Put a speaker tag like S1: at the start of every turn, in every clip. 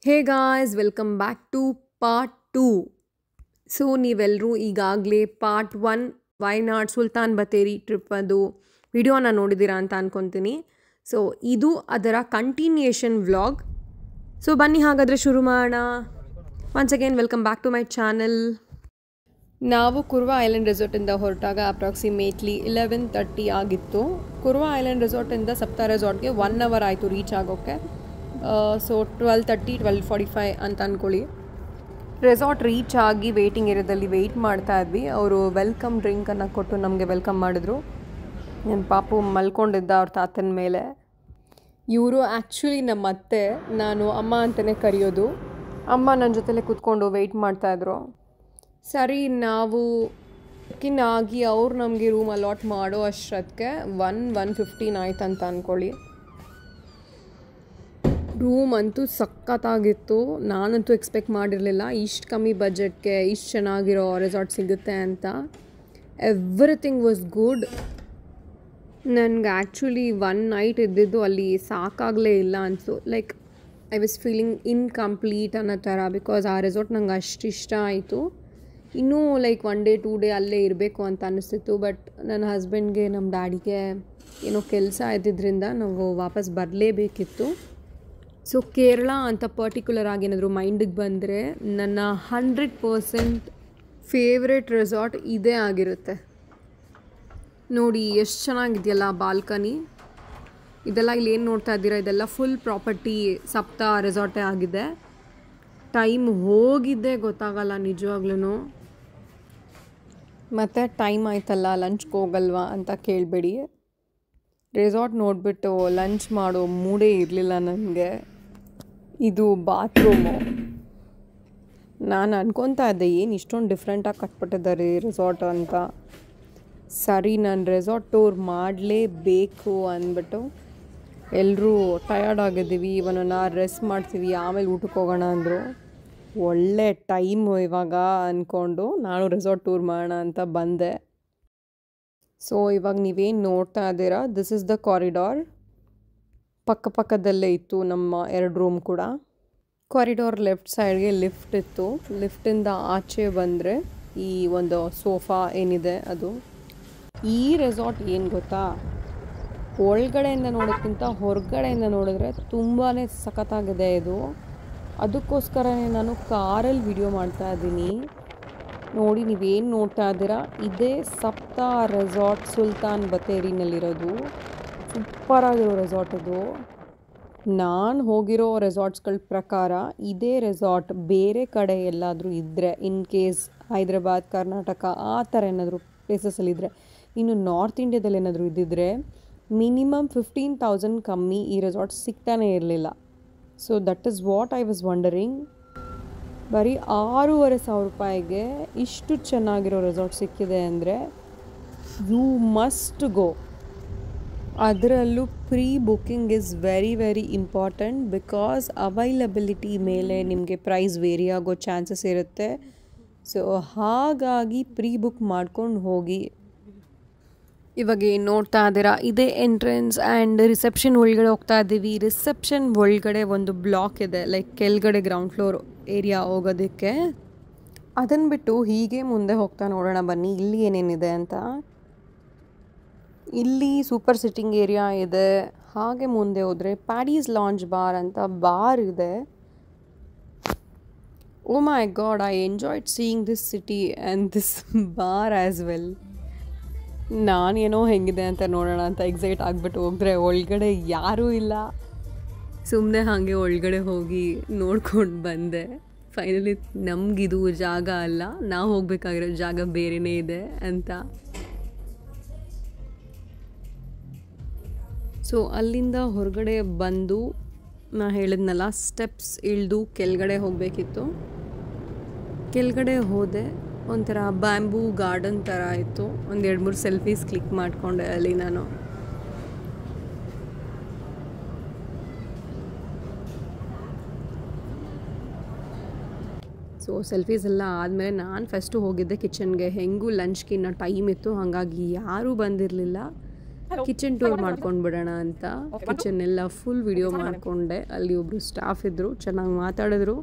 S1: Hey guys welcome back to part 2. So ನೀವೆಲ್ಲರೂ ಈಗಾಗಲೇ part 1 Wayanad Sultan Bathery trip ಅದು ವಿಡಿಯೋನ ನೋಡಿದ್ದೀರಾ ಅಂತ ಅಂದ್ಕೊತೀನಿ. ಸೊ ಇದು ಅದರ ಕಂಟಿನ್ಯೂಯೇಷನ್ ವ್ಲಾಗ್. ಸೊ ಬನ್ನಿ ಹಾಗಾದರೆ ಶುರು ಮಾಡೋಣ. Once again welcome back to my channel. ನಾವು ಕುರ್ವಾ ಐಲ್ಯಾಂಡ್ ರೆಸಾರ್ಟಿಂದ ಹೊರಟಾಗ ಅಪ್ರಾಕ್ಸಿಮೇಟ್ಲಿ 11:30 ಆಗಿತ್ತು. ಕುರ್ವಾ ಐಲ್ಯಾಂಡ್ ರೆಸಾರ್ಟಿಂದ ಸಪ್ತಾ ರೆಸಾರ್ಟ್ಗೆ 1 ಅವರ್ ಆಯಿತು ರೀಚ್ ಆಗೋಕ್ಕೆ. ಸೊ 12:30 12:45 ಅಂತ ಅಂದ್ಕೊಳ್ಳಿ. ರೆಸಾರ್ಟ್ ರೀಚ್ ಆಗಿ ವೇಟಿಂಗ್ ಏರಿಯಾದಲ್ಲಿ ವೆಯ್ಟ್ ಮಾಡ್ತಾ ಇದ್ವಿ. ಅವರು ವೆಲ್ಕಮ್ ಡ್ರಿಂಕನ್ನು ಕೊಟ್ಟು ನಮಗೆ ವೆಲ್ಕಮ್ ಮಾಡಿದ್ರು. ನನ್ನ ಪಾಪು ಮಲ್ಕೊಂಡಿದ್ದ ಅವ್ರ ತಾತನ ಮೇಲೆ. ಇವರು ಆ್ಯಕ್ಚುಲಿ ನಮ್ಮ ಅತ್ತೆ, ನಾನು ಅಮ್ಮ ಅಂತಲೇ ಕರೆಯೋದು. ಅಮ್ಮ ನನ್ನ ಜೊತೆಲೇ ಕೂತ್ಕೊಂಡು ವೆಯ್ಟ್ ಮಾಡ್ತಾಯಿದ್ರು. ಸರಿ, ನಾವು ಆಗಿ ಅವ್ರು ನಮಗೆ ರೂಮ್ ಅಲಾಟ್ ಮಾಡೋ ಅಷ್ಟೊತ್ತಿಗೆ 1:15 ಆಯ್ತು ಅಂತ ಅಂದ್ಕೊಳ್ಳಿ. ರೂಮ್ ಅಂತೂ ಸಖತ್ತಾಗಿತ್ತು. ನಾನಂತೂ ಎಕ್ಸ್ಪೆಕ್ಟ್ ಮಾಡಿರಲಿಲ್ಲ ಇಷ್ಟು ಕಮ್ಮಿ ಬಜೆಟ್ಗೆ ಇಷ್ಟು ಚೆನ್ನಾಗಿರೋ ರೆಸಾರ್ಟ್ ಸಿಗುತ್ತೆ ಅಂತ. Everything was good. ನನಗೆ ಆ್ಯಕ್ಚುಲಿ 1 ನೈಟ್ ಇದ್ದಿದ್ದು ಅಲ್ಲಿ ಸಾಕಾಗಲೇ ಇಲ್ಲ ಅನಿಸ್ತು. Like I was feeling incomplete ಅನ್ನೋ ಥರ. ಬಿಕಾಸ್ ಆ ರೆಸಾರ್ಟ್ ನಂಗೆ ಅಷ್ಟು ಇಷ್ಟ ಆಯಿತು. ಇನ್ನೂ ಲೈಕ್ 1 ಡೇ 2 ಡೇ ಅಲ್ಲೇ ಇರಬೇಕು ಅಂತ ಅನ್ನಿಸ್ತಿತ್ತು. ಬಟ್ ನನ್ನ ಹಸ್ಬೆಂಡ್ಗೆ ನಮ್ಮ ಡ್ಯಾಡಿಗೆ ಏನೋ ಕೆಲಸ ಇದ್ದಿದ್ದರಿಂದ ನಾವು ವಾಪಸ್ ಬರಲೇಬೇಕಿತ್ತು. ಸೊ ಕೇರಳ ಅಂತ ಪರ್ಟಿಕ್ಯುಲರ್ ಆಗಿ ಏನಾದರೂ ಮೈಂಡಿಗೆ ಬಂದರೆ ನನ್ನ 100% ಫೇವ್ರೆಟ್ ರೆಸಾರ್ಟ್ ಇದೇ ಆಗಿರುತ್ತೆ. ನೋಡಿ ಎಷ್ಟು ಚೆನ್ನಾಗಿದೆಯಲ್ಲ ಬಾಲ್ಕನಿ. ಇದೆಲ್ಲ ಇಲ್ಲಿ ಏನು ನೋಡ್ತಾ ಇದ್ದೀರಾ, ಇದೆಲ್ಲ ಫುಲ್ ಪ್ರಾಪರ್ಟಿ ಸಪ್ತಾ ರೆಸಾರ್ಟೇ ಆಗಿದೆ. ಟೈಮ್ ಹೋಗಿದ್ದೇ ಗೊತ್ತಾಗಲ್ಲ ನಿಜವಾಗ್ಲೂ. ಮತ್ತು ಟೈಮ್ ಆಯ್ತಲ್ಲ ಲಂಚ್ಗೆ ಹೋಗಲ್ವಾ ಅಂತ ಕೇಳಬೇಡಿ. ರೆಸಾರ್ಟ್ ನೋಡಿಬಿಟ್ಟು ಲಂಚ್ ಮಾಡೋ ಮೂಡೇ ಇರಲಿಲ್ಲ ನನಗೆ. ಇದು ಬಾತ್ರೂಮು. ನಾನು ಅನ್ಕೊತಾ ಇದ್ದೆ ಏನು ಇಷ್ಟೊಂದು ಡಿಫ್ರೆಂಟಾಗಿ ಕಟ್ಬಿಟ್ಟಿದ್ದಾರೆ ರೆಸಾರ್ಟ್ ಅಂತ. ಸರಿ, ನಾನು ರೆಸಾರ್ಟ್ ಟೂರ್ ಮಾಡಲೇಬೇಕು ಅಂದ್ಬಿಟ್ಟು ಎಲ್ಲರೂ ಟಯರ್ಡ್ ಆಗಿದ್ದೀವಿ, ಇವನನ್ನು ರೆಸ್ಟ್ ಮಾಡ್ತೀವಿ, ಆಮೇಲೆ ಊಟಕ್ಕೆ ಹೋಗೋಣ ಅಂದರು. ಒಳ್ಳೆ ಟೈಮು ಇವಾಗ ಅಂದ್ಕೊಂಡು ನಾನು ರೆಸಾರ್ಟ್ ಟೂರ್ ಮಾಡೋಣ ಅಂತ ಬಂದೆ. ಸೊ ಇವಾಗ ನೀವೇನು ನೋಡ್ತಾ ಇದ್ದೀರಾ, ದಿಸ್ ಇಸ್ ದ ಕಾರಿಡಾರ್. ಪಕ್ಕದಲ್ಲೇ ಇತ್ತು ನಮ್ಮ 2 ರೂಮ್ ಕೂಡ. ಕಾರಿಡಾರ್ ಲೆಫ್ಟ್ ಸೈಡ್ಗೆ ಲಿಫ್ಟ್ ಇತ್ತು. ಲಿಫ್ಟಿಂದ ಆಚೆ ಬಂದರೆ ಈ ಒಂದು ಸೋಫಾ ಏನಿದೆ ಅದು. ಈ ರೆಸಾರ್ಟ್ ಏನು ಗೊತ್ತಾ, ಒಳಗಡೆಯಿಂದ ನೋಡೋಕ್ಕಿಂತ ಹೊರಗಡೆಯಿಂದ ನೋಡಿದ್ರೆ ತುಂಬಾ ಸಖತ್ತಾಗಿದೆ ಇದು. ಅದಕ್ಕೋಸ್ಕರನೇ ನಾನು ಕಾರಲ್ಲಿ ವಿಡಿಯೋ ಮಾಡ್ತಾ ಇದ್ದೀನಿ. ನೋಡಿ, ನೀವೇನು ನೋಡ್ತಾ ಇದ್ದೀರಾ, ಇದೇ ಸಪ್ತಾ ರೆಸಾರ್ಟ್ ಸುಲ್ತಾನ್ ಬತ್ತೇರಿನಲ್ಲಿರೋದು. ಸೂಪರಾಗಿರೋ ರೆಸಾರ್ಟ್ ಇದು. ನಾನು ಹೋಗಿರೋ ರೆಸಾರ್ಟ್ಸ್ಗಳ ಪ್ರಕಾರ ಇದೇ ರೆಸಾರ್ಟ್ ಬೇರೆ ಕಡೆ ಎಲ್ಲಾದರೂ ಇದ್ದರೆ, ಇನ್ ಕೇಸ್ ಹೈದ್ರಾಬಾದ್, ಕರ್ನಾಟಕ ಆ ಥರ ಏನಾದರೂ ಪ್ಲೇಸಸಲ್ಲಿದ್ದರೆ, ಇನ್ನು ನಾರ್ತ್ ಇಂಡಿಯಾದಲ್ಲಿ ಏನಾದರೂ ಇದ್ದಿದ್ದರೆ ಮಿನಿಮಮ್ 15,000 ಕಮ್ಮಿ ಈ ರೆಸಾರ್ಟ್ ಸಿಗ್ತಾನೇ ಇರಲಿಲ್ಲ. So that is what I was wandering. ಬರೀ 6,500 ರೂಪಾಯಿಗೆ ಇಷ್ಟು ಚೆನ್ನಾಗಿರೋ ರೆಸಾರ್ಟ್ ಸಿಕ್ಕಿದೆ ಅಂದರೆ ಯು ಮಸ್ಟ್ ಗೋ. ಅದರಲ್ಲೂ pre booking is very important. Because availability ಮೇಲೆ ನಿಮಗೆ ಪ್ರೈಸ್ ವೇರಿ ಆಗೋ ಚಾನ್ಸಸ್ ಇರುತ್ತೆ. ಸೊ ಹಾಗಾಗಿ ಪ್ರೀ ಬುಕ್ ಮಾಡ್ಕೊಂಡು ಹೋಗಿ. ಇವಾಗ ಏನು ನೋಡ್ತಾ ಇದ್ದೀರಾ, ಇದೇ ಎಂಟ್ರೆನ್ಸ್ ಆ್ಯಂಡ್ ರಿಸೆಪ್ಷನ್ ಒಳಗಡೆ ಹೋಗ್ತಾ ಇದ್ದೀವಿ. ರಿಸೆಪ್ಷನ್ ಒಳಗಡೆ ಒಂದು ಬ್ಲಾಕ್ ಇದೆ, ಲೈಕ್ ಕೆಳಗಡೆ ಗ್ರೌಂಡ್ ಫ್ಲೋರ್ ಏರಿಯಾ ಹೋಗೋದಕ್ಕೆ. ಅದನ್ನು ಬಿಟ್ಟು ಹೀಗೆ ಮುಂದೆ ಹೋಗ್ತಾ ನೋಡೋಣ ಬನ್ನಿ ಇಲ್ಲಿ ಏನೇನಿದೆ ಅಂತ. ಇಲ್ಲಿ ಸೂಪರ್ ಸಿಟ್ಟಿಂಗ್ ಏರಿಯಾ ಇದೆ. ಹಾಗೆ ಮುಂದೆ ಹೋದರೆ ಪ್ಯಾಡೀಸ್ ಲಾಂಜ್ ಬಾರ್ ಅಂತ ಬಾರ್ ಇದೆ. Oh my god, I enjoyed seeing this city and this bar as well. ನಾನೇನೋ ಹೆಂಗಿದೆ ಅಂತ ನೋಡೋಣ ಅಂತ ಎಕ್ಸೈಟ್ ಆಗಿಬಿಟ್ಟು ಹೋದರೆ ಒಳಗಡೆ ಯಾರೂ ಇಲ್ಲ. ಸುಮ್ಮನೆ ಹಾಗೆ ಒಳಗಡೆ ಹೋಗಿ ನೋಡ್ಕೊಂಡು ಬಂದೆ. ಫೈನಲಿ ನಮಗಿದು ಜಾಗ ಅಲ್ಲ, ನಾವು ಹೋಗಬೇಕಾಗಿರೋ ಜಾಗ ಬೇರೆಯೇ ಇದೆ ಅಂತ. ಸೊ ಅಲ್ಲಿಂದ ಹೊರಗಡೆ ಬಂದು ನಾ ಹೇಳಿದ್ನಲ್ಲ, ಸ್ಟೆಪ್ಸ್ ಇಳಿದು ಕೆಳಗಡೆ ಹೋಗಬೇಕಿತ್ತು. ಕೆಳಗಡೆ ಹೋದೆ. ಒಂಥರ ಬ್ಯಾಂಬೂ ಗಾರ್ಡನ್ ಥರ ಇತ್ತು. 1-2-3 ಸೆಲ್ಫೀಸ್ ಕ್ಲಿಕ್ ಮಾಡಿಕೊಂಡೆ ಅಲ್ಲಿ ನಾನು. ಸೊ ಸೆಲ್ಫೀಸ್ ಎಲ್ಲ ಆದಮೇಲೆ ನಾನು ಫಸ್ಟು ಹೋಗಿದ್ದೆ ಕಿಚನ್ಗೆ. ಹೆಂಗೂ ಲಂಚ್ಗಿನ್ನ ಟೈಮ್ ಇತ್ತು, ಹಾಗಾಗಿ ಯಾರೂ ಬಂದಿರಲಿಲ್ಲ. ಕಿಚನ್ ಟೂರ್ ಮಾಡ್ಕೊಂಡು ಬಿಡೋಣ ಅಂತ ಕಿಚನ್ ಎಲ್ಲ ಫುಲ್ ವಿಡಿಯೋ ಮಾಡಿಕೊಂಡೆ. ಅಲ್ಲಿ ಒಬ್ಬರು ಸ್ಟಾಫ್ ಇದ್ದರು, ಚೆನ್ನಾಗಿ ಮಾತಾಡಿದ್ರು.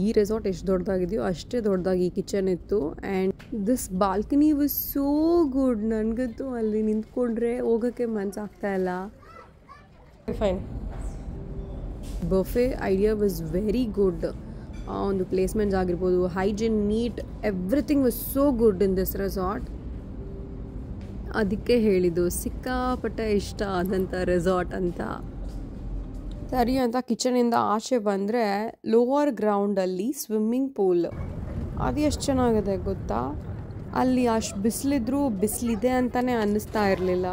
S1: ಈ ರೆಸಾರ್ಟ್ ಎಷ್ಟು ದೊಡ್ಡದಾಗಿದೆಯೋ ಅಷ್ಟೇ ದೊಡ್ಡದಾಗಿ ಈ ಕಿಚನ್ ಇತ್ತು. And this balcony was so good. ನನಗಂತೂ ಅಲ್ಲಿ ನಿಂತ್ಕೊಂಡ್ರೆ ಹೋಗೋಕ್ಕೆ ಮನಸ್ಸಾಗ್ತಾ ಇಲ್ಲ.
S2: Fine.
S1: Buffet idea was very good. ಒಂದು ಪ್ಲೇಸ್ಮೆಂಟ್ಸ್ ಆಗಿರ್ಬೋದು, hygiene, neat, everything was so good in this resort. ಅದಕ್ಕೆ ಹೇಳಿದ್ದು ಸಿಕ್ಕಾಪಟ್ಟೆ ಇಷ್ಟ ಆದಂಥ ರೆಸಾರ್ಟ್ ಅಂತ. ಸರಿ ಅಂತ ಕಿಚನಿಂದ ಆಚೆ ಬಂದರೆ ಲೋವರ್ ಗ್ರೌಂಡಲ್ಲಿ ಸ್ವಿಮ್ಮಿಂಗ್ ಪೂಲ್. ಅದು ಎಷ್ಟು ಚೆನ್ನಾಗಿದೆ ಗೊತ್ತಾ. ಅಲ್ಲಿ ಅಷ್ಟು ಬಿಸಿಲಿದ್ರೂ ಬಿಸಿಲಿದೆ ಅಂತಲೇ ಅನ್ನಿಸ್ತಾ ಇರಲಿಲ್ಲ.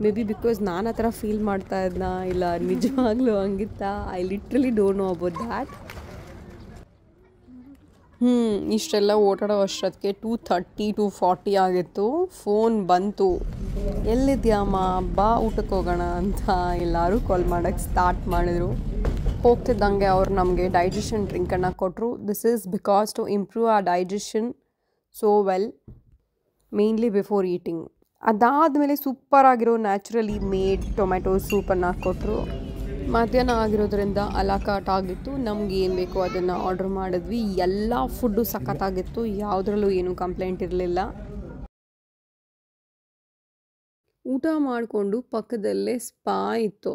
S1: ಮೇ ಬಿ ಬಿಕಾಸ್ ನಾನು ಆ ಥರ ಫೀಲ್ ಮಾಡ್ತಾ ಇದ್ನ, ಇಲ್ಲ ನಿಜವಾಗ್ಲೂ ಹಂಗಿತ್ತಾ, I literally don't know about that. ಇಷ್ಟೆಲ್ಲ ಓಡಾಡೋ ಅಷ್ಟೊತ್ತಿಗೆ 2:30 2:40 ಆಗಿತ್ತು. ಫೋನ್ ಬಂತು, ಎಲ್ಲಿದ್ಯಾಮ್ಮ, ಬಾ ಊಟಕ್ಕೆ ಹೋಗೋಣ ಅಂತ ಎಲ್ಲರೂ ಕಾಲ್ ಮಾಡೋಕ್ಕೆ ಸ್ಟಾರ್ಟ್ ಮಾಡಿದ್ರು. ಹೋಗ್ತಿದ್ದಂಗೆ ಅವ್ರು ನಮಗೆ ಡೈಜೆಷನ್ ಡ್ರಿಂಕನ್ನು ಕೊಟ್ಟರು. This is because to improve a digestion so well, mainly before eating. ಅದಾದಮೇಲೆ ಸೂಪರಾಗಿರೋ ನ್ಯಾಚುರಲಿ ಮೇಡ್ ಟೊಮೆಟೊ ಸೂಪನ್ನು ಕೊಟ್ಟರು. ಮಧ್ಯಾಹ್ನ ಆಗಿರೋದ್ರಿಂದ ಅಲಾಕಾಟ್ ಆಗಿತ್ತು. ನಮ್ಗೆ ಏನು ಬೇಕೋ ಅದನ್ನು ಆರ್ಡ್ರ್ ಮಾಡಿದ್ವಿ. ಎಲ್ಲ ಫುಡ್ಡು ಸಖತ್ತಾಗಿತ್ತು, ಯಾವುದ್ರಲ್ಲೂ ಏನೂ ಕಂಪ್ಲೇಂಟ್ ಇರಲಿಲ್ಲ. ಊಟ ಮಾಡಿಕೊಂಡು ಪಕ್ಕದಲ್ಲೇ ಸ್ಪಾ ಇತ್ತು.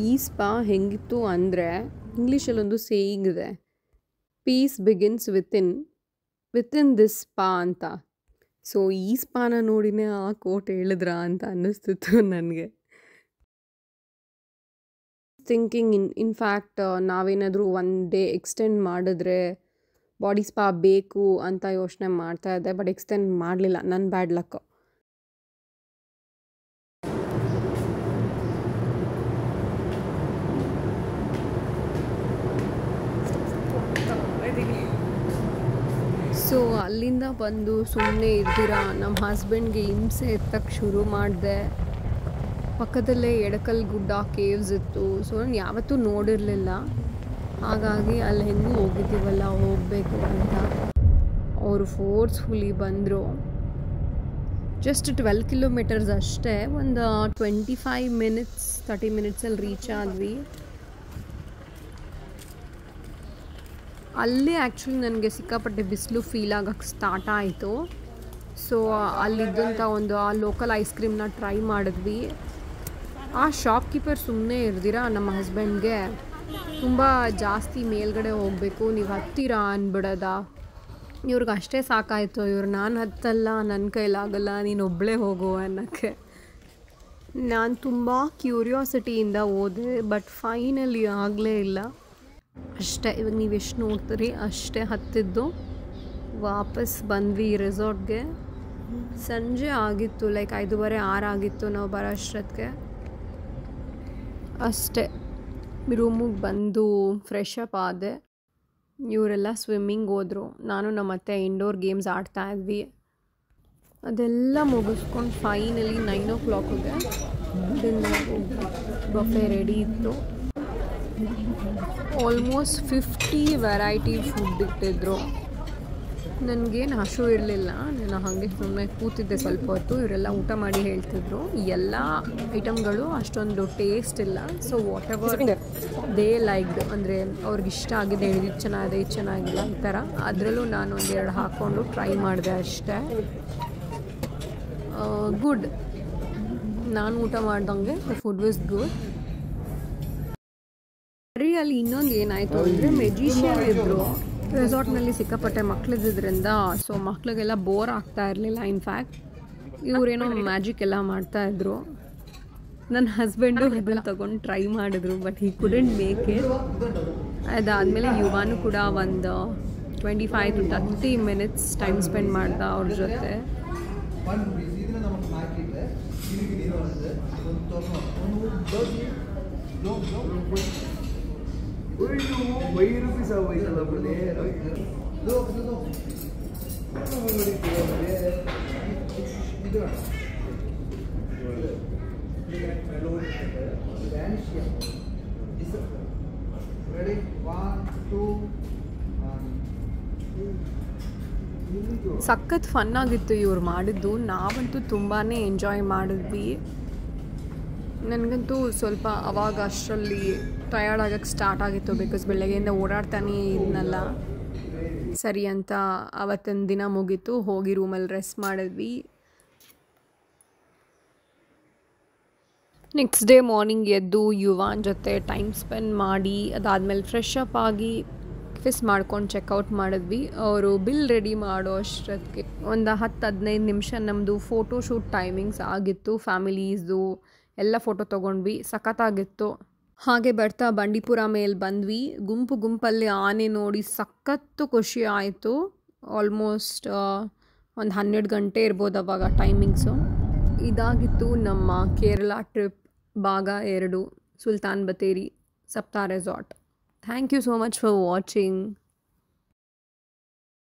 S1: ಈ ಸ್ಪಾ ಹೆಂಗಿತ್ತು ಅಂದರೆ, ಇಂಗ್ಲೀಷಲ್ಲೊಂದು ಸೇಯಿಂಗ್ ಇದೆ, peace begins within this spa ಅಂತ. ಸೊ ಈ ಸ್ಪಾನ ನೋಡಿನೇ ಆ ಕೋಟ್ ಹೇಳಿದ್ರಾ ಅಂತ ಅನ್ನಿಸ್ತಿತ್ತು ನನಗೆ. ಥಿಂಕಿಂಗ್ ಇನ್ಫ್ಯಾಕ್ಟ್ ನಾವೇನಾದರೂ ಒನ್ ಡೇ ಎಕ್ಸ್ಟೆಂಡ್ ಮಾಡಿದ್ರೆ ಬಾಡಿ ಸ್ಪಾ ಬೇಕು ಅಂತ ಯೋಚನೆ ಮಾಡ್ತಾ ಇದ್ದೆ. ಬಟ್ ಎಕ್ಸ್ಟೆಂಡ್ ಮಾಡಲಿಲ್ಲ, ನನ್ನ ಬ್ಯಾಡ್ ಲಕ್. ಸೊ ಅಲ್ಲಿಂದ ಬಂದು ಸುಮ್ಮನೆ ಇರ್ತೀರಾ, ನಮ್ಮ ಹಸ್ಬೆಂಡ್ಗೆ ಹಿಂಸೆ ಎತ್ತಕ್ಕೆ ಶುರು ಮಾಡಿದೆ. ಪಕ್ಕದಲ್ಲೇ ಎಡಕಲ್ ಗುಡ್ಡ ಕೇವ್ಸ್ ಇತ್ತು. ಸೊ ನಾನು ಯಾವತ್ತೂ ನೋಡಿರಲಿಲ್ಲ, ಹಾಗಾಗಿ ಅಲ್ಲಿ ಹೆಂಗೂ ಹೋಗಿದ್ದೀವಲ್ಲ ಹೋಗಬೇಕು ಅಂತ ಅವರು ಫೋರ್ಸ್ಫುಲಿ ಬಂದರು. ಜಸ್ಟ್ 12 ಕಿಲೋಮೀಟರ್ಸ್ ಅಷ್ಟೇ, ಒಂದು 25 ಮಿನಿಟ್ಸ್ 30 ಮಿನಿಟ್ಸಲ್ಲಿ ರೀಚ್ ಆದ್ವಿ. ಅಲ್ಲೇ ಆ್ಯಕ್ಚುಲಿ ನನಗೆ ಸಿಕ್ಕಾಪಟ್ಟೆ ಬಿಸಿಲು ಫೀಲ್ ಆಗೋಕ್ಕೆ ಸ್ಟಾರ್ಟ್ ಆಯಿತು. ಸೊ ಅಲ್ಲಿದ್ದಂಥ ಒಂದು ಆ ಲೋಕಲ್ ಐಸ್ ಕ್ರೀಮ್ನ ಟ್ರೈ ಮಾಡಿದ್ವಿ. ಆ ಶಾಪ್ಕೀಪರ್ ಸುಮ್ಮನೆ ಇರ್ದಿರ ನಮ್ಮ ಹಸ್ಬೆಂಡ್ಗೆ ತುಂಬ ಜಾಸ್ತಿ ಮೇಲ್ಗಡೆ ಹೋಗಬೇಕು, ನೀವು ಹತ್ತೀರಾ ಅಂದ್ಬಿಡೋದ. ಇವ್ರಿಗೆ ಅಷ್ಟೇ ಸಾಕಾಯಿತು. ನಾನು ಹತ್ತಲ್ಲ, ನನ್ನ ಕೈಲಾಗಲ್ಲ, ನೀನು ಒಬ್ಬಳೇ ಹೋಗು ಅನ್ನೋಕ್ಕೆ. ನಾನು ತುಂಬ ಕ್ಯೂರಿಯಾಸಿಟಿಯಿಂದ ಹೋದೆ, ಬಟ್ ಫೈನಲಿ ಆಗಲೇ ಇಲ್ಲ. ಅಷ್ಟೇ, ಇವಾಗ ನೀವು ಎಷ್ಟು ನೋಡ್ತೀರಿ ಅಷ್ಟೇ ಹತ್ತಿದ್ದು. ವಾಪಸ್ ಬಂದ್ವಿ ರೆಸಾರ್ಟ್ಗೆ. ಸಂಜೆ ಆಗಿತ್ತು, ಲೈಕ್ 5:30 6 ಆಗಿತ್ತು ನಾವು ಬರೋ ಅಷ್ಟೊತ್ತಿಗೆ. ಅಷ್ಟೇ ರೂಮಿಗೆ ಬಂದು ಫ್ರೆಶ್ ಅಪ್ ಆದೆ. ಇವರೆಲ್ಲ ಸ್ವಿಮ್ಮಿಂಗ್ ಹೋದರು. ನಾನು ನಮ್ಮ ಅತ್ತೆ ಇಂಡೋರ್ ಗೇಮ್ಸ್ ಆಡ್ತಾ ಇದ್ವಿ. ಅದೆಲ್ಲ ಮುಗಿಸ್ಕೊಂಡು ಫೈನಲಿ 9 o'clockಗೆ ಡಿನ್ನರ್ ಹೋಗಿ ಬಫೆ ರೆಡಿ ಇತ್ತು. ಆಲ್ಮೋಸ್ಟ್ 50 ವೆರೈಟಿ ಫುಡ್ ಇಟ್ಟಿದ್ರು. ನನಗೇನು ಹಸು ಇರಲಿಲ್ಲ, ನಾನು ಹಾಗೆ ಸುಮ್ಮನೆ ಕೂತಿದ್ದೆ ಸ್ವಲ್ಪ ಹೊತ್ತು. ಇವರೆಲ್ಲ ಊಟ ಮಾಡಿ ಹೇಳ್ತಿದ್ರು. ಎಲ್ಲ ಐಟಮ್ಗಳು ಅಷ್ಟೊಂದು ಟೇಸ್ಟ್ ಇಲ್ಲ. So what ever they liked, ಅಂದರೆ ಅವ್ರಿಗೆ ಇಷ್ಟ ಆಗಿದೆ, ಇದು ಚೆನ್ನಾಗಿದೆ ಇದು ಚೆನ್ನಾಗಿಲ್ಲ ಈ ಥರ. ಅದರಲ್ಲೂ ನಾನು ಒಂದೆರಡು ಹಾಕ್ಕೊಂಡು ಟ್ರೈ ಮಾಡಿದೆ ಅಷ್ಟೇ. ಗುಡ್, ನಾನು ಊಟ ಮಾಡ್ದಂಗೆ ಫುಡ್ ವಾಸ್ ಗುಡ್. ಅಲ್ಲಿ ಇನ್ನೊಂದು ಏನಾಯಿತು ಅಂದರೆ, ಮೆಜಿಷಿಯನ್ ಇದ್ದರು ರೆಸಾರ್ಟ್ನಲ್ಲಿ. ಸಿಕ್ಕಾಪಟ್ಟೆ ಮಕ್ಕಳಿದ್ರಿಂದ ಸೊ ಮಕ್ಕಳಿಗೆಲ್ಲ ಬೋರ್ ಆಗ್ತಾ ಇರಲಿಲ್ಲ. ಇನ್ಫ್ಯಾಕ್ಟ್ ಇವರೇನೋ ಮ್ಯಾಜಿಕ್ ಎಲ್ಲ ಮಾಡ್ತಾಯಿದ್ರು. ನನ್ನ ಹಸ್ಬೆಂಡು ಅದನ್ನು ತೊಗೊಂಡು ಟ್ರೈ ಮಾಡಿದ್ರು, but he couldn't make it. ಅದಾದಮೇಲೆ ಯುವಾನು ಕೂಡ ಒಂದು 25 to 30 ಮಿನಿಟ್ಸ್ ಟೈಮ್ ಸ್ಪೆಂಡ್ ಮಾಡ್ದ ಅವ್ರ ಜೊತೆ.
S3: Ready? 1, 2, 1, 2.
S1: ಸಖತ್ ಫನ್ ಆಗಿತ್ತು ಇವ್ರು ಮಾಡಿದ್ದು. ನಾವಂತೂ ತುಂಬಾ ಎಂಜಾಯ್ ಮಾಡಿದ್ವಿ. ನನಗಂತೂ ಸ್ವಲ್ಪ ಅವಾಗ ಅಷ್ಟರಲ್ಲಿ ಟಯರ್ಡ್ ಆಗೋಕ್ಕೆ ಸ್ಟಾರ್ಟ್ ಆಗಿತ್ತು, ಬಿಕಾಸ್ ಬೆಳಗ್ಗೆಯಿಂದ ಓಡಾಡ್ತಾನೆ ಇದ್ನಲ್ಲ. ಸರಿ ಅಂತ ಅವತ್ತಿನ ದಿನ ಮುಗೀತು, ಹೋಗಿ ರೂಮಲ್ಲಿ ರೆಸ್ಟ್ ಮಾಡಿದ್ವಿ. ನೆಕ್ಸ್ಟ್ ಡೇ ಮಾರ್ನಿಂಗ್ ಎದ್ದು ಯುವಾನ್ ಜೊತೆ ಟೈಮ್ ಸ್ಪೆಂಡ್ ಮಾಡಿ ಅದಾದಮೇಲೆ ಫ್ರೆಶ್ ಅಪ್ ಆಗಿ ಫಿಸ್ ಮಾಡ್ಕೊಂಡು ಚೆಕ್ಔಟ್ ಮಾಡಿದ್ವಿ. ಅವರು ಬಿಲ್ ರೆಡಿ ಮಾಡೋ ಅಷ್ಟೊತ್ತಿಗೆ ಒಂದು 10-15 ನಿಮಿಷ ನಮ್ಮದು ಫೋಟೋ ಶೂಟ್ ಟೈಮಿಂಗ್ಸ್ ಆಗಿತ್ತು. ಫ್ಯಾಮಿಲೀಸ್ದು ಎಲ್ಲ ಫೋಟೋ ತೊಗೊಂಡ್ವಿ, ಸಖತ್ತಾಗಿತ್ತು. ಹಾಗೆ ಬರ್ತಾ ಬಂಡೀಪುರ ಮೇಲೆ ಬಂದ್ವಿ. ಗುಂಪಲ್ಲಿ ಆನೆ ನೋಡಿ ಸಖತ್ತು ಖುಷಿ ಆಯಿತು. ಆಲ್ಮೋಸ್ಟ್ ಒಂದು 12 ಗಂಟೆ ಇರ್ಬೋದು ಅವಾಗ ಟೈಮಿಂಗ್ಸು. ಇದಾಗಿತ್ತು ನಮ್ಮ ಕೇರಳ ಟ್ರಿಪ್ ಭಾಗ 2, Sultan Bathery Saptha resort. Thank you so much for watching.